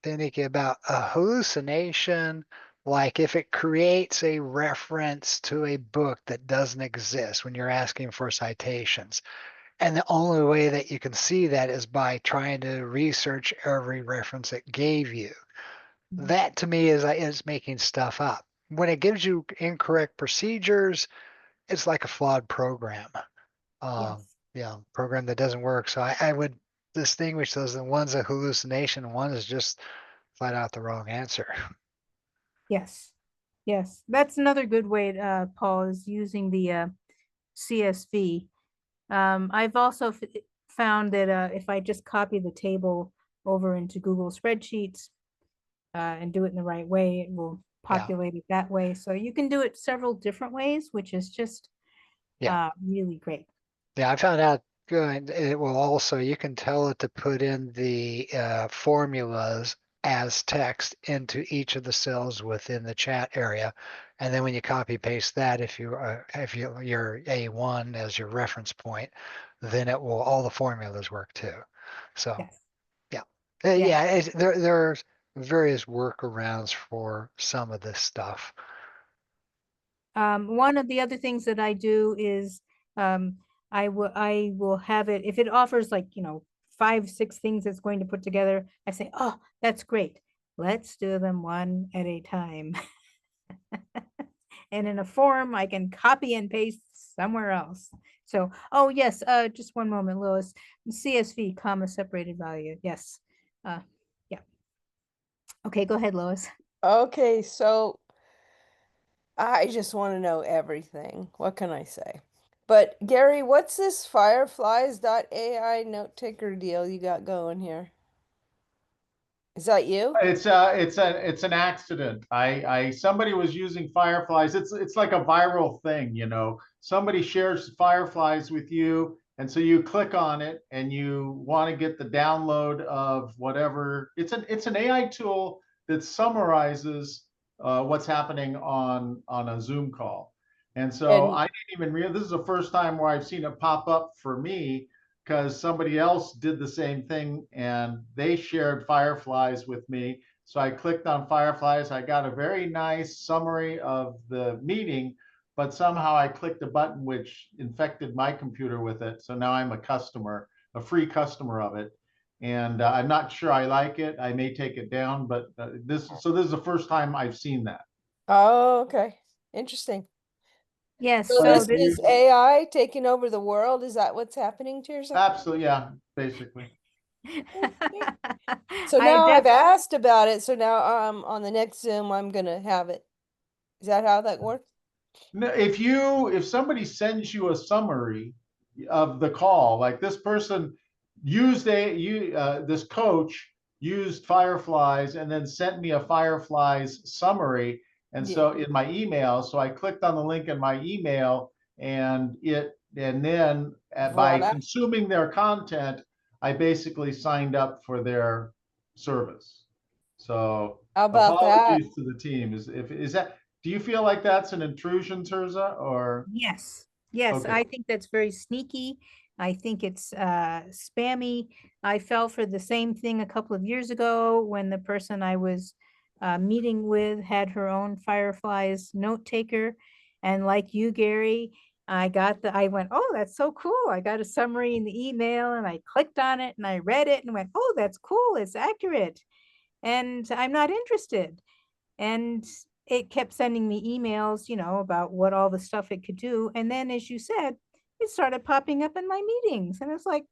finicky about a hallucination. Like if it creates a reference to a book that doesn't exist when you're asking for citations. And the only way that you can see that is by trying to research every reference it gave you. That to me is making stuff up. When it gives you incorrect procedures, it's like a flawed program. Program that doesn't work. So I would distinguish those. And one's a hallucination, and one is just flat out the wrong answer. Yes. Yes. That's another good way, Paul, is using the CSV. I've also found that if I just copy the table over into Google Spreadsheets and do it in the right way, it will populate it that way. So you can do it several different ways, which is just really great. Yeah, I found out good. It will also, you can tell it to put in the formulas as text into each of the cells within the chat area. And then when you copy paste that, if your A1 as your reference point, then it will, all the formulas work too. So Yes. there's various workarounds for some of this stuff. One of the other things that I do is I will have it, if it offers 5, 6 things it's going to put together, I say, oh, that's great. Let's do them one at a time. And in a form, I can copy and paste somewhere else. So, oh yes, just one moment, Lois. CSV, comma, separated value. Yes. Yeah. Okay, go ahead, Lois. Okay, so I just want to know everything. What can I say? But Gary, what's this fireflies.ai note taker deal you got going here? Is that you? It's an accident. Somebody was using fireflies. It's like a viral thing, you know. Somebody shares fireflies with you, and so you click on it and you want to get the download of whatever. It's an AI tool that summarizes what's happening on a Zoom call. And so And I didn't even realize this is the first time where I've seen it pop up for me because somebody else did the same thing and they shared fireflies with me. So I clicked on fireflies. I got a very nice summary of the meeting, but somehow I clicked a button which infected my computer with it. So now I'm a customer, a free customer of it. And I'm not sure I like it. I may take it down, but this is the first time I've seen that. oh, okay. Interesting. Yes, So so this this is AI taking over the world. Is that what's happening, Terza? Absolutely, yeah, basically. So I now I've def- asked about it. So now on the next Zoom, I'm gonna have it. Is that how that works? No, if somebody sends you a summary of the call, like this person used this coach used fireflies and then sent me a fireflies summary, and Yeah. so in my email, so I clicked on the link in my email, and then by Voila. consuming their content, I basically signed up for their service. So How about that? apologies to the team. Is that, do you feel like that's an intrusion, Terza, or? Yes, yes, Okay. I think that's very sneaky. I think it's spammy. I fell for the same thing a couple of years ago when the person I was meeting with had her own Fireflies note taker. And like you, Gary, I went, oh, that's so cool. I got a summary in the email and I clicked on it and I read it and went, oh, that's cool. It's accurate. And I'm not interested. And it kept sending me emails, about what all the stuff it could do. And then, as you said, it started popping up in my meetings. And it's like,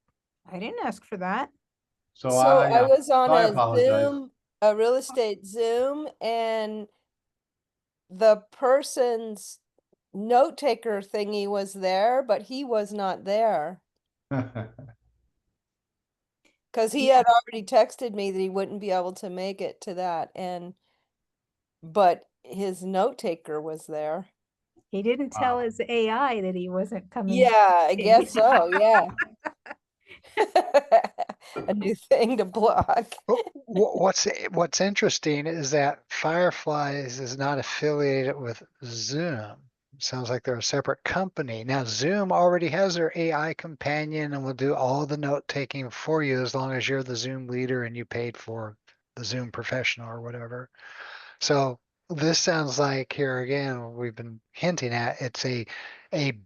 I didn't ask for that. So So I was on so I a apologize. Zoom, a real estate Zoom, and the person's note taker thingy was there, but he was not there because he had already texted me that he wouldn't be able to make it to that, but his note taker was there. He didn't tell Wow. his AI that he wasn't coming. Yeah, I guess so. Yeah. A new thing to block. What's interesting is that Fireflies is not affiliated with Zoom. Sounds like they're a separate company. Now Zoom already has their AI companion and will do all the note taking for you as long as you're the Zoom leader and you paid for the Zoom professional or whatever. So this sounds like, here again, we've been hinting at, it's a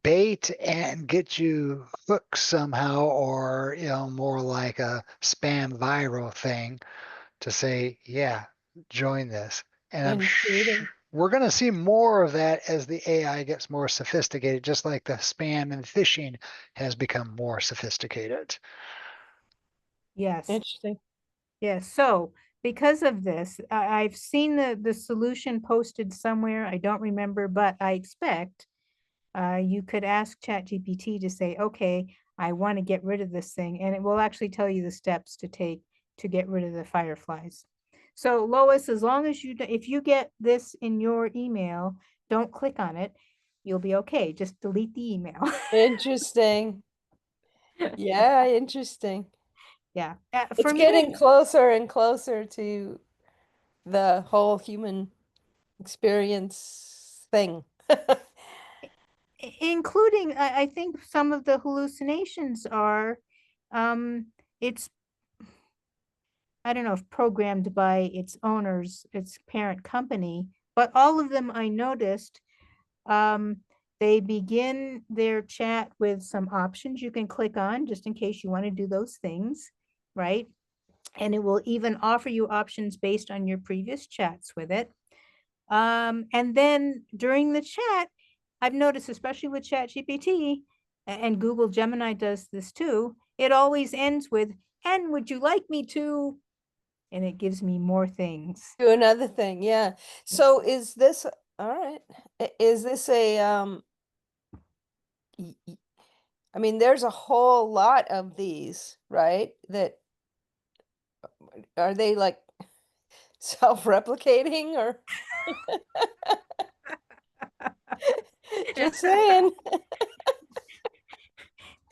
bait and get you hooked somehow, or more like a spam viral thing to say, yeah, join this. And I'm Intriguing. we're going to see more of that as the AI gets more sophisticated, just like the spam and phishing has become more sophisticated. Yes. Interesting. Yes. So because of this, I've seen the solution posted somewhere. I don't remember, but I expect you could ask ChatGPT to say, okay, I want to get rid of this thing, and it will actually tell you the steps to take to get rid of the fireflies. So Lois, as long as if you get this in your email, don't click on it. You'll be okay. Just delete the email. Interesting. Yeah, interesting. Yeah. It's For getting me, closer and closer to the whole human experience thing. including, I think some of the hallucinations are, it's, I don't know if programmed by its owners, its parent company, but all of them I noticed, they begin their chat with some options you can click on just in case you want to do those things, right? And it will even offer you options based on your previous chats with it. And then during the chat, I've noticed, especially with ChatGPT and Google Gemini does this too, it always ends with, and would you like me to? And it gives me more things. Do another thing, yeah. So is this, all right, is this a, I mean, there's a whole lot of these, right? That, are they like self-replicating or? Just saying.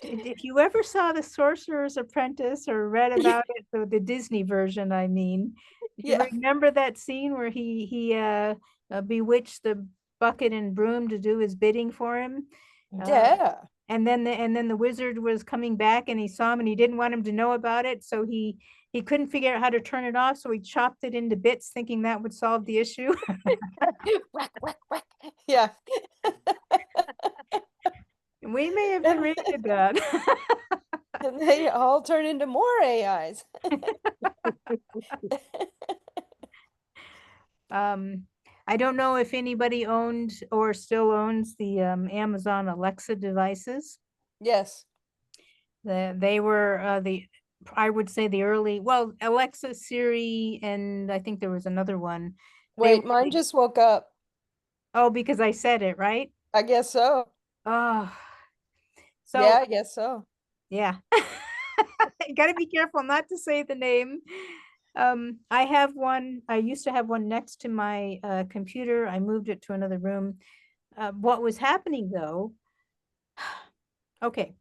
If you ever saw The Sorcerer's Apprentice or read about it, the Disney version, I mean, you Yeah. remember that scene where he bewitched the bucket and broom to do his bidding for him? Yeah. And then the wizard was coming back and he saw him and he didn't want him to know about it, so he couldn't figure out how to turn it off, so he chopped it into bits thinking that would solve the issue. Whack, whack, whack. Yeah. We may have created that. And they all turn into more AIs. I don't know if anybody owned or still owns the Amazon Alexa devices. Yes. They were I would say the early, well, Alexa, Siri, and I think there was another one. Wait, mine just woke up. Oh, because I said it, right? I guess so. Oh, so Yeah, I guess so. yeah. You gotta be careful not to say the name. I have one, I used to have one next to my computer. I moved it to another room. What was happening though, okay,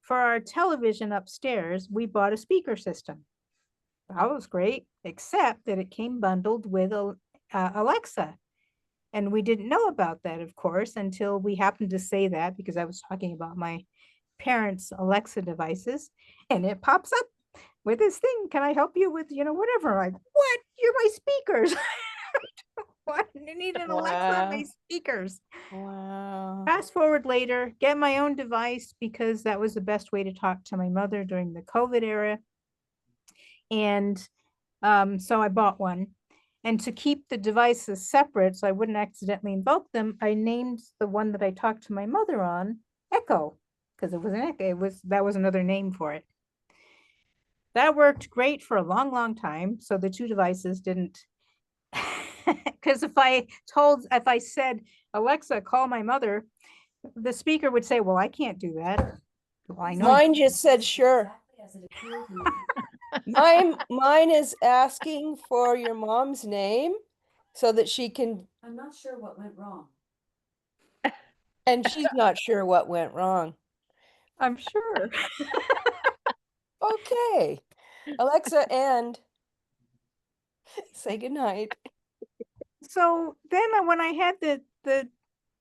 for our television upstairs, we bought a speaker system. That was great, except that it came bundled with Alexa. And we didn't know about that, of course, until we happened to say that because I was talking about my parents' Alexa devices, and it pops up with this thing. Can I help you with, whatever? Like, what? You're my speakers. What? I need an Alexa on my Wow. speakers. Wow. Fast forward later, get my own device because that was the best way to talk to my mother during the COVID era. And so I bought one. And to keep the devices separate so I wouldn't accidentally invoke them, I named the one that I talked to my mother on Echo, because it was an Echo. That was another name for it. That worked great for a long, long time. So the two devices didn't, because if I said, Alexa, call my mother, the speaker would say, well, I can't do that. Well, I know. Mine just said sure. Mine is asking for your mom's name so that she can. I'm not sure what went wrong. And she's not sure what went wrong. I'm sure. Okay. Alexa, and say goodnight. So then when I had the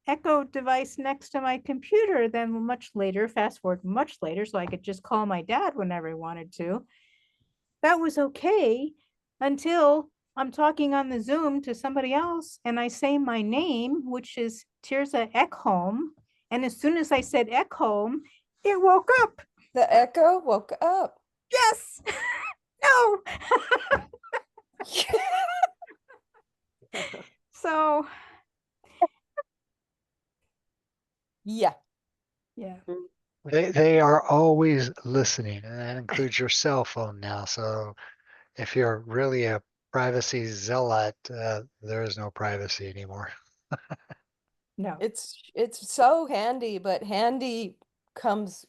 Echo device next to my computer, then much later, fast forward much later, so I could just call my dad whenever I wanted to. That was okay until I'm talking on the Zoom to somebody else and I say my name, which is Terza Ekholm. And as soon as I said Ekholm, it woke up. The Echo woke up. Yes. No. So yeah. Yeah. They are always listening, and that includes your cell phone now. So if you're really a privacy zealot, there is no privacy anymore. No. It's so handy, but handy comes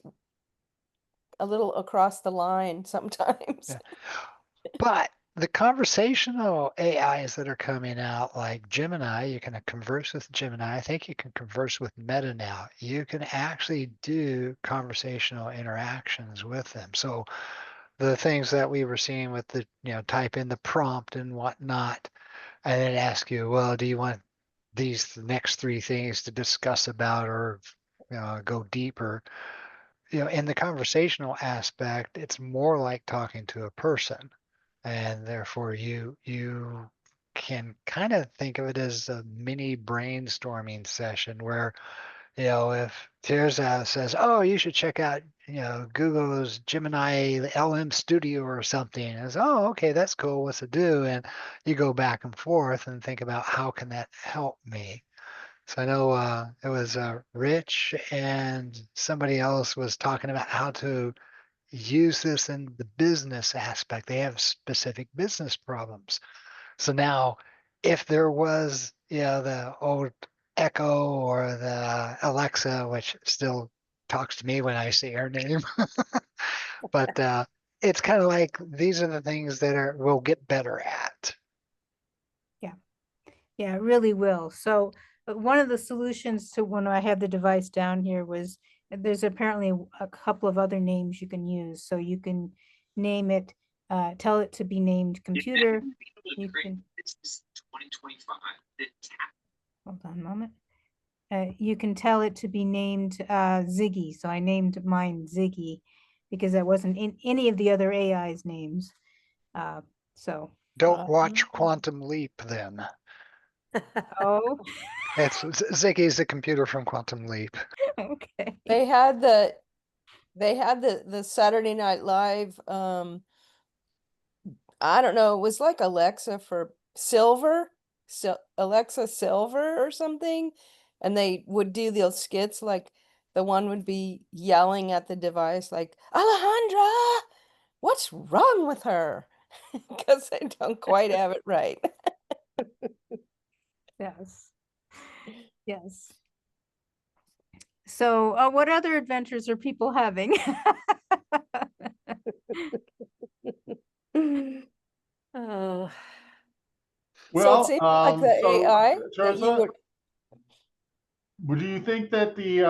a little across the line sometimes. Yeah. But the conversational AIs that are coming out, like Gemini, you can converse with Gemini. I think you can converse with Meta now. You can actually do conversational interactions with them. So the things that we were seeing with the, type in the prompt and whatnot, and then ask you, well, do you want these next three things to discuss about or go deeper? In the conversational aspect, it's more like talking to a person. And therefore you can kind of think of it as a mini brainstorming session where You know, if Terza says, "Oh, you should check out, Google's Gemini LM Studio or something," and it's, "Oh, okay, that's cool. What's it do?" And you go back and forth and think about how can that help me. So I know it was Rich and somebody else was talking about how to use this in the business aspect. They have specific business problems. So now, if there was, the old Echo or the Alexa, which still talks to me when I say her name, but it's kind of like these are the things that we'll get better at. Yeah, it really will. So one of the solutions to when I had the device down here was there's apparently a couple of other names you can use. So you can name it, tell it to be named computer. You can, hold on a moment. You can tell it to be named Ziggy. So I named mine Ziggy because that wasn't in any of the other AI's names. So Don't watch Quantum Leap then. oh, It's Ziggy's the computer from Quantum Leap. okay. They had the Saturday Night Live, I don't know, it was like Alexa for Silver, Alexa Silver or something. And they would do those skits, like the one would be yelling at the device like, "Alejandra, what's wrong with her?" Because they don't quite have it right. Yes. Yes. So, what other adventures are people having? Oh, so it Well, seems like the so AI that you Terza, would, do you think that the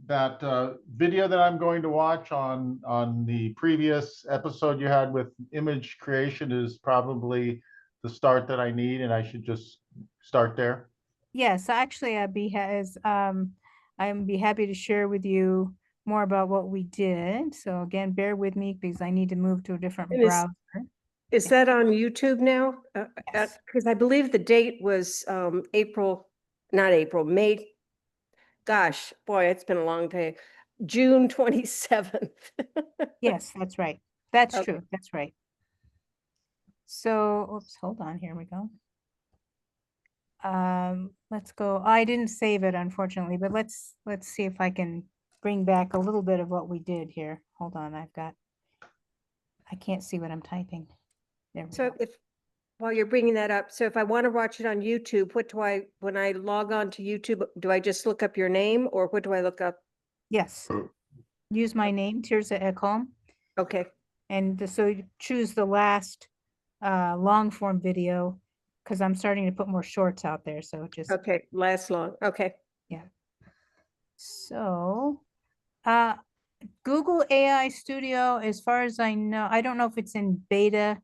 that video that I'm going to watch on the previous episode you had with image creation is probably the start that I need, and I should just start there? Yes, actually, I'd be happy to share with you more about what we did. So again, bear with me because I need to move to a different And browser. is that on YouTube now? Yes. Because I believe the date was May. Gosh, boy, it's been a long day. June 27th. Yes, that's right. That's Okay. true. That's right. So, oops, hold on. Here we go. Let's go. I didn't save it, unfortunately, but let's see if I can bring back a little bit of what we did here. Hold on, I can't see what I'm typing. There we So go. while you're bringing that up, so if I want to watch it on YouTube, when I log on to YouTube, do I just look up your name or what do I look up? Yes. Use my name, Terza Ekholm, Okay, and so you choose the last long form video because I'm starting to put more shorts out there. So just okay, last long, okay. yeah. So Google AI Studio, as far as I know, I don't know if it's in beta,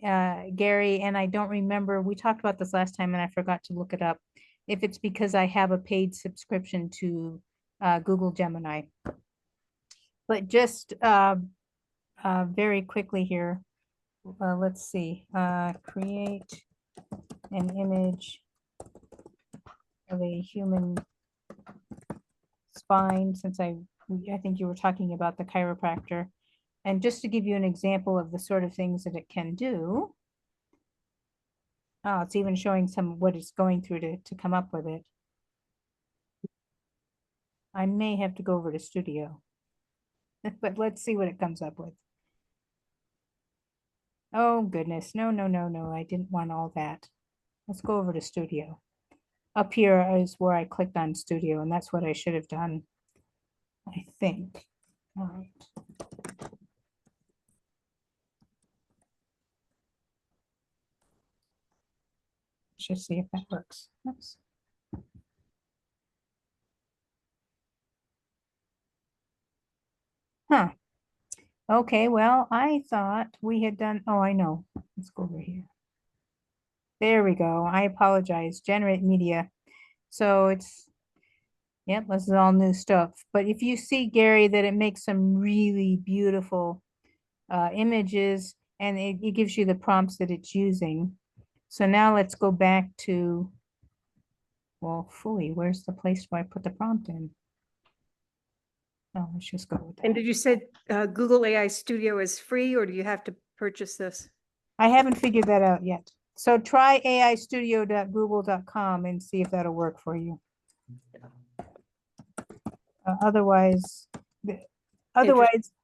Gary, and I don't remember. We talked about this last time and I forgot to look it up. If it's because I have a paid subscription to Google Gemini. But just very quickly here, let's see, create an image of a human spine, since I think you were talking about the chiropractor. And just to give you an example of the sort of things that it can do. Oh, it's even showing some what it's going through to come up with it. I may have to go over to Studio, but let's see what it comes up with. Oh goodness, no, no, no, no, I didn't want all that. Let's go over to Studio. Up here is where I clicked on Studio, and that's what I should have done, I think. All right. Let's see if that works. Oops. Huh. Okay, well, I thought we had done, oh, I know. Let's go over here. There we go. I apologize. Generate media. So yep, this is all new stuff. But if you see, Gary, that it makes some really beautiful images and it gives you the prompts that it's using. So now let's go back to Well, phooey, where's the place where I put the prompt in? Oh, let's just go with And that. did you say Google AI Studio is free, or do you have to purchase this? I haven't figured that out yet. So try aistudio.google.com and see if that'll work for you. Otherwise,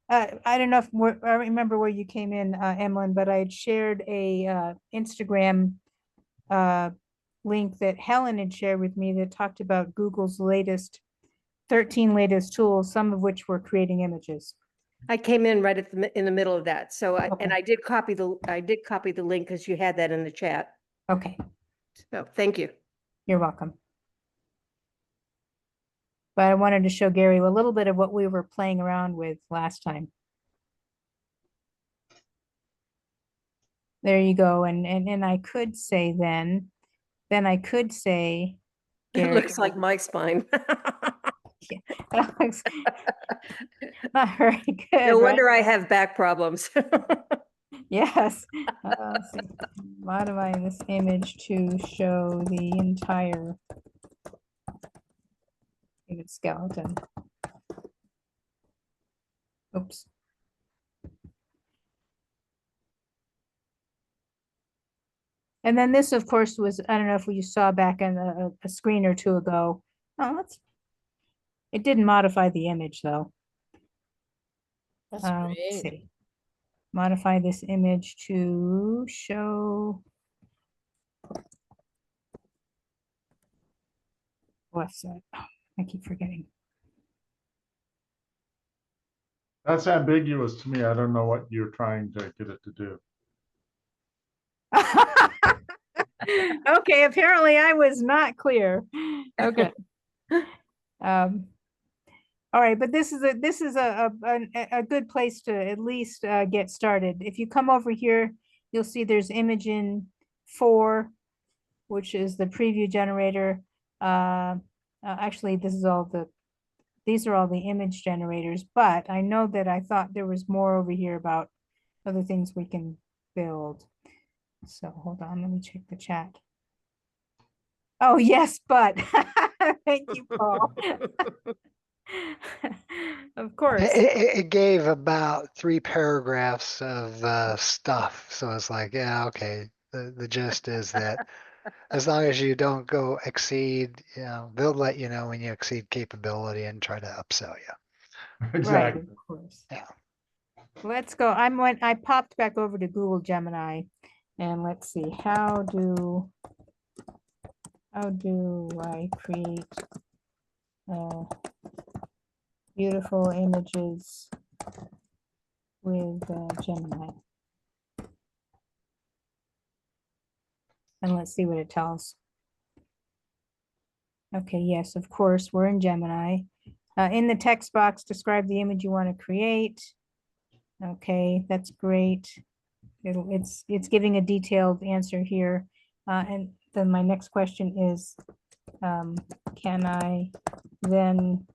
I don't know if I remember where you came in, Emlyn, but I had shared a Instagram link that Helen had shared with me that talked about Google's 13 latest tools, some of which were creating images. I came in right in the middle of that. So and Okay. I did copy the link because you had that in the chat. Okay, So thank you. you're welcome. But I wanted to show Gary a little bit of what we were playing around with last time. There you go. And I could say then I could say, It Gary, looks like my spine. that looks not very good, No right? wonder I have back problems. Yes. Let's see. Modifying this image to show the entire human skeleton. Oops. And then this, of course, was, I don't know if you saw back in a screen or two ago. Oh, it didn't modify the image though. That's Let's great. see. Modify this image to show. What's that? Oh, I keep forgetting. That's ambiguous to me. I don't know what you're trying to get it to do. Okay, apparently I was not clear. Okay. All right, but this is a good place to at least get started. If you come over here, you'll see there's Imagen 4, which is the preview generator. Actually, these are all the image generators, but I know that I thought there was more over here about other things we can build. So hold on, let me check the chat. Oh, yes, but thank you, Paul. Of course. It gave about 3 paragraphs of stuff. So it's like, yeah, okay. The gist is that as long as you don't go exceed, they'll let you know when you exceed capability and try to upsell you. Right, Exactly. of course. Yeah. Let's go. I popped back over to Google Gemini and let's see, how do I create beautiful images with Gemini? And let's see what it tells. Okay, yes, of course, we're in Gemini. In the text box, describe the image you want to create. Okay, that's great. It's giving a detailed answer here. And then my next question is, can I then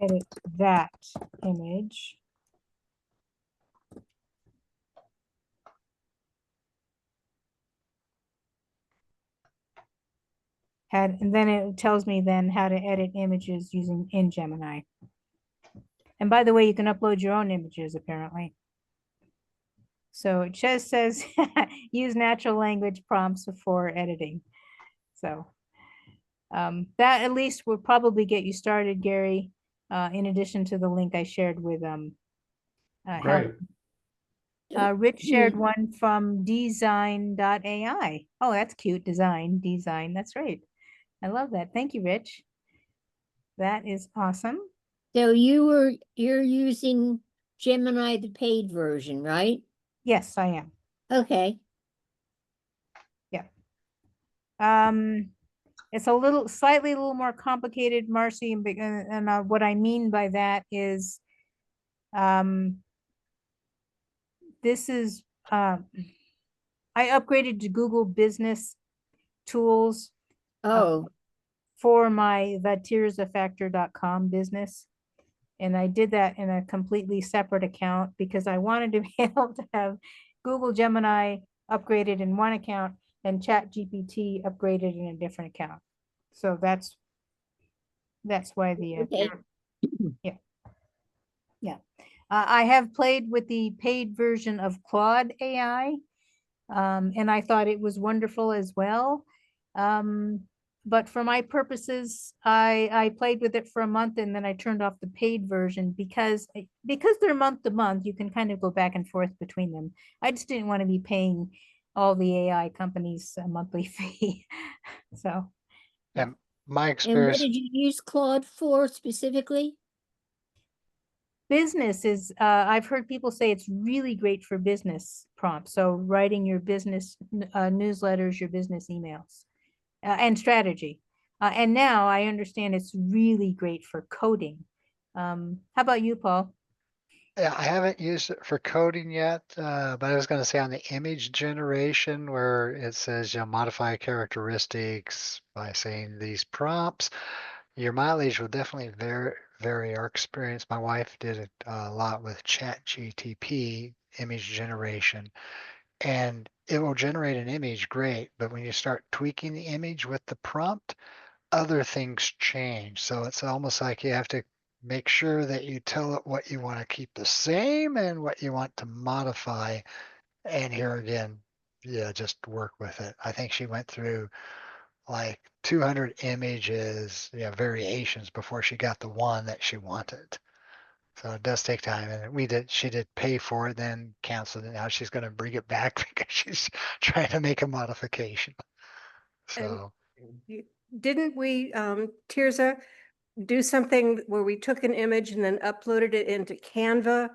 edit that image? And then it tells me then how to edit images using in Gemini. And by the way, you can upload your own images apparently. So it just says use natural language prompts for editing. So that at least will probably get you started, Gary, in addition to the link I shared with Great. Rich shared one from design.ai. Oh, that's cute. Design. That's right. I love that. Thank you, Rich. That is awesome. So you're using Gemini, the paid version, right? Yes, I am. Okay. It's slightly a little more complicated, Marcy, and what I mean by that is, this is, I upgraded to Google Business Tools Oh, for my theterzafactor.com business. And I did that in a completely separate account because I wanted to be able to have Google Gemini upgraded in one account and ChatGPT upgraded in a different account. So that's why the Okay. I have played with the paid version of Claude AI, and I thought it was wonderful as well. But for my purposes, I played with it for a month and then I turned off the paid version because they're month to month, you can kind of go back and forth between them. I just didn't want to be paying all the AI companies a monthly fee. So And my And what experience, did you use Claude for specifically? business is, I've heard people say it's really great for business prompts. So writing your business newsletters, your business emails, and strategy. And now I understand it's really great for coding. How about you, Paul? yeah, I haven't used it for coding yet, but I was going to say on the image generation where it says, modify characteristics by saying these prompts, your mileage will definitely vary our experience. My wife did it a lot with ChatGTP image generation, and it will generate an image great, but when you start tweaking the image with the prompt, other things change. So it's almost like you have to make sure that you tell it what you want to keep the same and what you want to modify. And here again, yeah, just work with it. I think she went through like 200 images, variations before she got the one that she wanted. So it does take time, and she did pay for it, then canceled it. Now she's going to bring it back because she's trying to make a modification. And So didn't we, Tirza, do something where we took an image and then uploaded it into Canva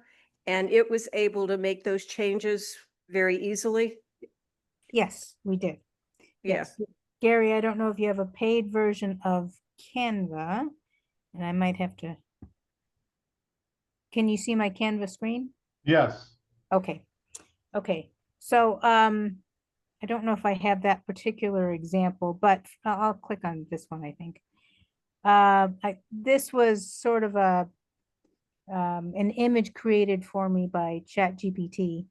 and it was able to make those changes very easily? Yes, we did. Yeah. Yes. Gary, I don't know if you have a paid version of Canva, and I might have to. Can you see my Canva screen? Yes. Okay. Okay. So, I don't know if I have that particular example, but I'll click on this one, I think. This was sort of an image created for me by ChatGPT.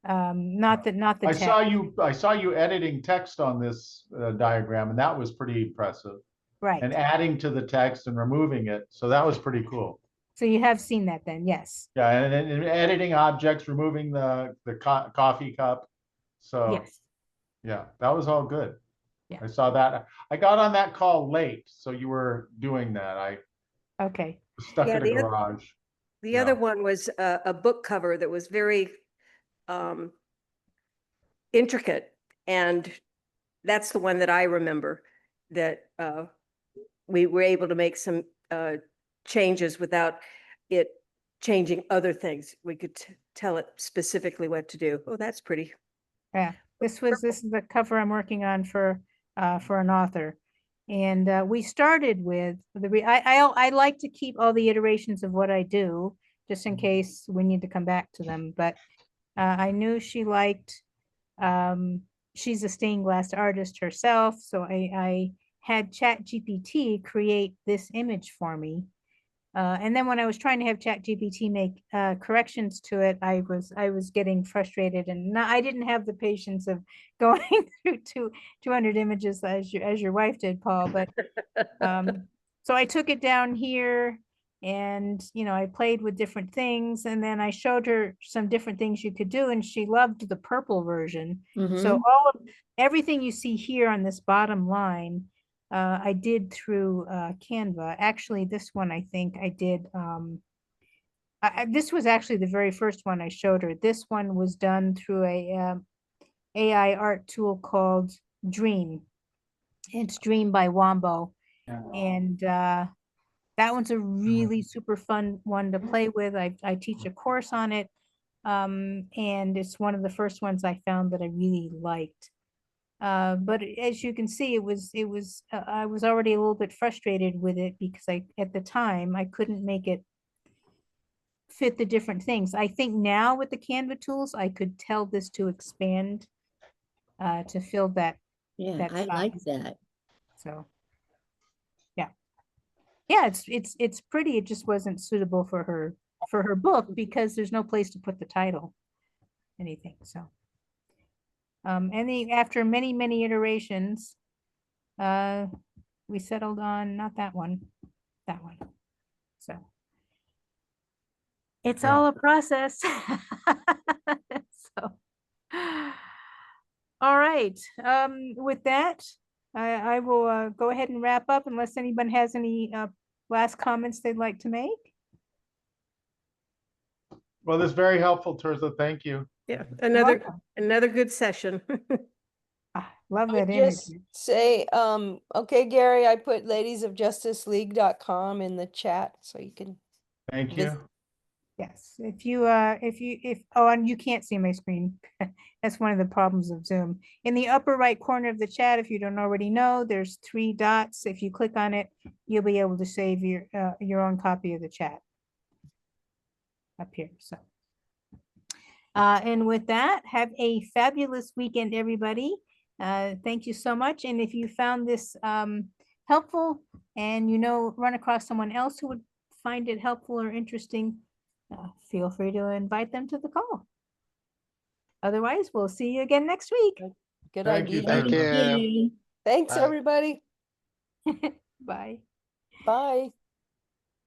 Not the I text. saw you editing text on this diagram, and that was pretty impressive. Right. And adding to the text and removing it. So that was pretty cool. So you have seen that then, yes. Yeah, and editing objects, removing the coffee cup. So Yes. yeah, that was all good. Yeah. I saw that. I got on that call late, so you were doing that. I Okay. was stuck Yeah, in a garage. The Yeah. other one was a book cover that was very intricate. And that's the one that I remember that we were able to make some changes without it changing other things. We could tell it specifically what to do. Oh, that's pretty. Yeah, this is the cover I'm working on for an author. And we started with I like to keep all the iterations of what I do just in case we need to come back to them. But I knew she liked, she's a stained glass artist herself, so I had ChatGPT create this image for me. And then when I was trying to have ChatGPT make corrections to it, I was getting frustrated, and I didn't have the patience of going through 200 images as your wife did, Paul. But so I took it down here, and I played with different things, and then I showed her some different things you could do, and she loved the purple version. So everything you see here on this bottom line, I did through Canva. Actually, this one I think I did. This was actually the very first one I showed her. This one was done through a AI art tool called Dream. It's Dream by Wombo, and that one's a really super fun one to play with. I teach a course on it, and it's one of the first ones I found that I really liked. But as you can see, I was already a little bit frustrated with it because at the time I couldn't make it fit the different things. I think now with the Canva tools, I could tell this to expand to fill that. Yeah, I like size. that. So yeah, it's pretty. It just wasn't suitable for her book because there's no place to put the title, anything. So After many, many iterations, we settled on not that one, that one. So it's Yeah. all a process. So, all right. With that, I will go ahead and wrap up unless anyone has any last comments they'd like to make. Well, this is very helpful, Terza. Thank you. Yeah, welcome. another good session. Love I that image. just say, okay, Gary, I put ladiesofjusticeleague.com in the chat so you can Thank visit. you. Yes, oh, and you can't see my screen. That's one of the problems of Zoom. In the upper right corner of the chat, if you don't already know, there's 3 dots. If you click on it, you'll be able to save your own copy of the chat up here. So, and with that, have a fabulous weekend, everybody. Thank you so much. And if you found this helpful and run across someone else who would find it helpful or interesting, feel free to invite them to the call. Otherwise, we'll see you again next week. Good Thank you, idea. Thank Terza. you. Thanks, Bye. everybody. Bye. Bye.